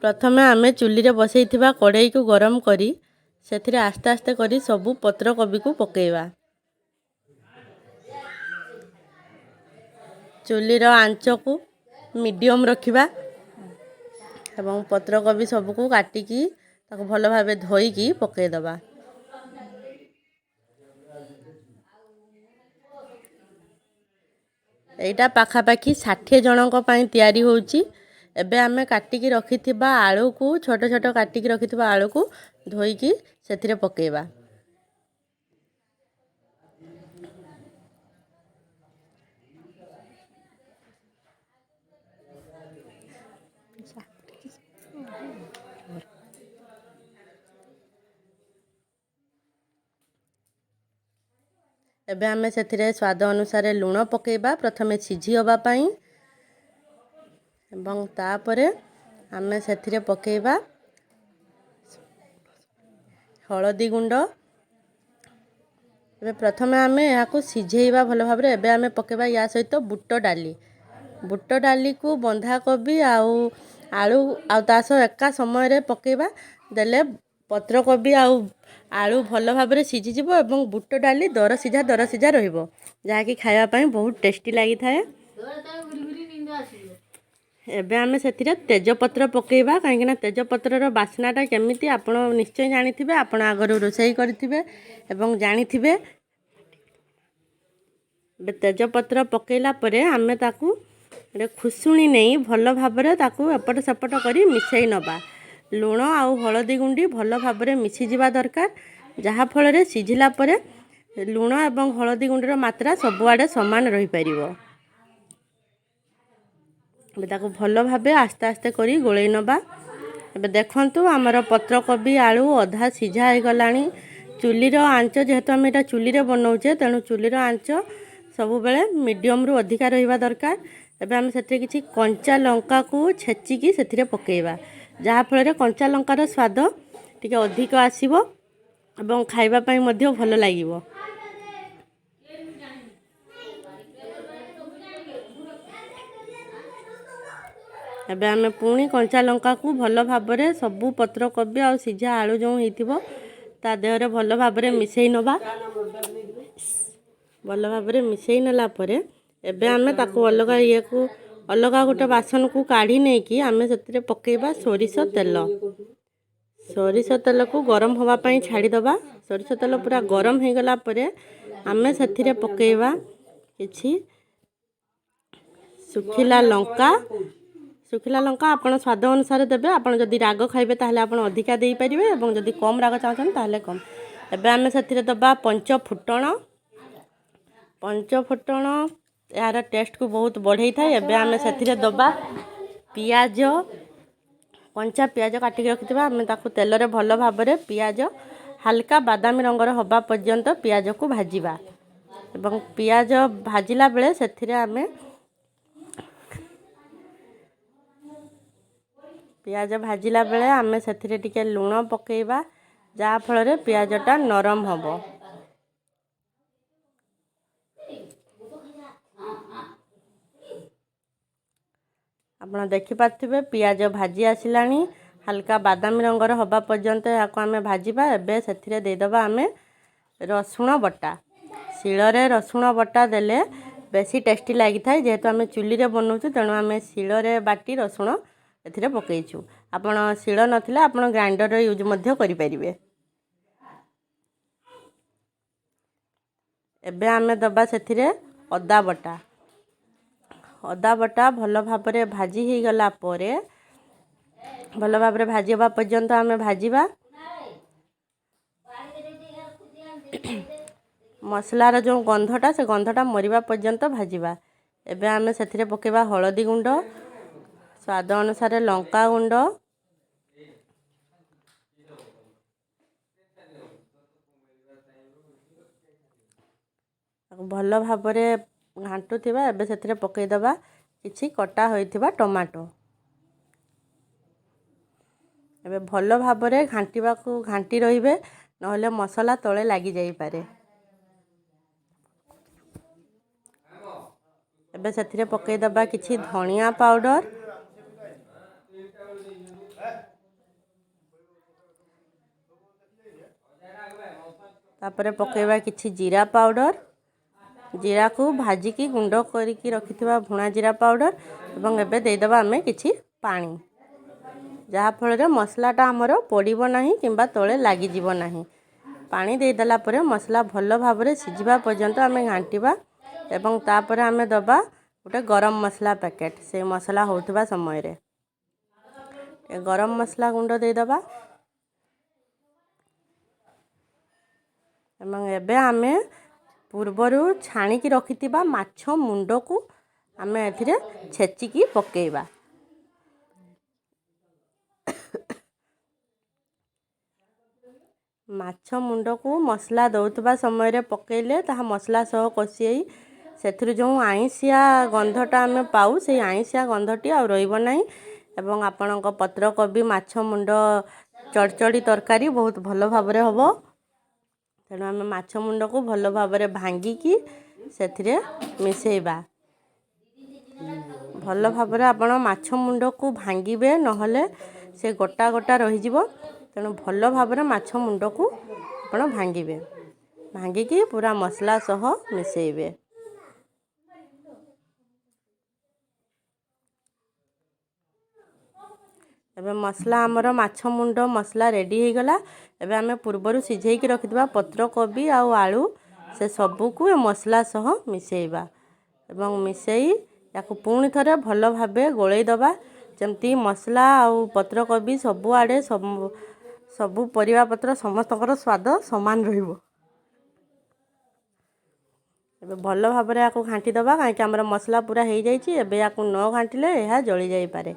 प्रथमे आमे चुली रे बसैथिबा कड़ाई को गरम करी सेथिरे आस्ते आस्ते करी सबु पत्र कोबी को पकेइबा। चुली रो आंच को मीडियम रखिबा एवं पत्र कोबी सबको काटिकी ताको भल भाबे धोईकी पकेइ दबा। एटा पाखापाखी 60 जनक पई तयारी होउची। एबे आमे काटिकी रखिथिबा आलू को छोट छोट काटिकी रखिथिबा आलू को धोईकी सेथिरे पकेइबा। एबे आमे सेथिरे स्वाद अनुसार लूण पकेइबा प्रथमे सिझी होबा पई एवं तापरे आमे सेथिरे पकेइबा हळदी गुंड। एबे प्रथमे आमे याको सिझेइबा भल भाबरे। एबे आमे पकेइबा या सहित बुट डाली को बंधा कोबी आलू तासो एका समय रे पकेइबा देले पत्र कोबी आलू भल भाबरे सिझी जिवो एवं बुट डाली दर सिझा रहिबो जहा कि खाइबा पई बहुत टेस्टी लागि थाए। एबे आमे सेथिरे तेजपत्र पकेइबा काहेकि तेजपत्र रो बास्नाटा केमिति आपण निश्चय जानिथिबे। आपण आगरो रोसई करथिबे एवं जानिथिबे। बे तेजपत्र पकेइला परे आमे ताकू खुसुणी नहीं भल भाबरे ताकू एपट सेपट करी मिसई नबा। लूण आउ हळदी गुंडी भल भाबरे मिसी जिबा दरकार जहा फल रे सिझिला परे लूण एवं हळदी गुंडी रो मात्रा सबुआडे समान रही परिबो। ताकू भल भाबे आस्ते आस्ते करी गोळेई नबा। एबे देखंतु हमर पत्र कोबी आलू अधा सिझा हे गलानी। चुली रो आंच जेहेतु हम एटा चुली रे बनाउचे तेनु चुली रो आंच सबु बेले मीडियम रु अधिका रहिबा दरकार। एबे हम सेते किछि कंचा लंका को छेची की सेथिरे पकेइबा जहा फल रे कंचा लंका रो स्वाद टिके अधिक आसीबो एवं खाइबा पई मध्ये भल लागिबो। एबे आमे पुणी कंचा लंका को भल भाबरे सबु पत्र कोबी आ सिझा आलू जो हेतिबो ता देहरे भल भाबरे मिसई नबा। भल भाबरे मिसई नला परे एबे आमे ताको अलगा गोटे बासन को काढी नै कि आमे सेतिरे पकेइबा सोरिष तेल। सोरिष तेल को गरम होबा पई छाडी दबा। सोरिष तेल पूरा गरम हे गला परे आमे सेतिरे पकेइबा किछि सुखिला लंका आपण स्वाद अनुसार देबे। आपण जदि राग खाइबे ताहले आपण अधिका देई परिबे एवं जदि कम राग चाहछन ताहले कम। एबे आमे सेतिरे दबा पंच फुटण यार टेस्ट को बहुत बढ़ई थाए। एबे आमे सेतिरे दबा पियाज कंचा पियाज काटि के रखितबा आमे ताकू तेल रे भल भाबरे पियाज हल्का बादामी रंगर होबा पर्यंत पियाज को भाजीबा एवं पियाज भाजिला बेले सेतिरे आमे पियाज भाजिला बेले आमे सेथिरे टिके लूण पकेइबा जहा फल रे पियाजटा नरम हबो। आपण देखि पाथिबे पियाज भाजी आसिलानी हल्का बादामी रंगर होबा पर्यंत याको आमे भाजीबा। एबे सेथिरे दे दबा आमे रसुण बटा। शिଳରେ रसुण बटा देले बेसी टेस्टी लागि थाए जेहेतु आमे चुली रे बनौछु तेणु आमे शिଳରେ बाटी रसुण एथिरे पकेइछु। आपण शिळ नथिले आपण ग्राइंडर रे यूज मध्ये करि परिबे। एबे आमे दबा सेथिरे अदा बटा भल भाबरे भाजी हे गला परे भल भाबरे भाजी होबा पर्यंत आमे भाजीबा। मसला रो जो गंधटा से गंधटा मरिबा पर्यंत भाजीबा। एबे आमे सेथिरे पकेबा हळदी गुंड स्वाद अनुसार लंका गुंड भल भाबरे घांटू थिबा। एबे सेथिरे पकेइ दबा किछि कटा होइथिबा टमाटो। एबे भल भाबरे घांटीबा को घांटी रहिबे नहले मसला तळे लागि जाई पारे। एबे सेथिरे पकेइ दबा किछि धनिया पाउडर तापर पकेबा किछि जीरा पाउडर जीरा को भाजिकी गुंड करके रखिथिबा भुना जीरा पाउडर एवं एबे देदेबा आमे किछि पानी जहाँ फल मसलाटा आमर पड़ब ना कि तले लगिज ना पानी देदेला मसला भल भाव सिझा पर्यंत आम घांटा एवं तापर आम दबा गोटे गरम मसला पैकेट से मसला होता समय रे गरम मसला गुंड देदेबा एवं एबे आमे पूर्वरु छाणिकी रखिथिबा माछ मुंड को आमे एथिरे छेचिकी पकेइबा माछ मुंड को मसला दौथबा समय रे पकेइले ताहा मसला सह कषि सेथुरु जो आइंसिया गंधटा आमे पाऊ से आइंसिया गंधटी आ रहिबो नाही एवं आपणक पत्रकोबी माछ मुंड चड़चड़ी तरकारी बहुत भल भाबरे हबो तेणु आम माछ मुंड को भल भाबरे भांगिकी सेथिरे मिसेइबा भल भाबरे आपण माछ मुंड को भांगिबे नहले से गोटा गोटा रहि जिवो तेणु भल भाबरे माछ मुंड को आपण भांगिबे भांगिकी पूरा मसला सह मिसेइबे एबे मसला आमर माछ मुंड मसला रेडी हो गला एबे आमे पूर्वरु सिझेइकी रखिथिबा पत्रकोबी आउ आलू से सबू को मसला सह मिसेइबा एवं मिसेई याकु पुणी थरे भल भाबे गोळेई दबा जेमती मसला आउ पत्रकोबी सबु आडे सबु परिवा पत्र समस्तकर स्वाद समान रहिबो एबे भल भाबरे याकु घांटी दबा काहे कि हमर मसला पूरा हो जाइछि एबे याकु न घांटिले एहा जळी जाई पारे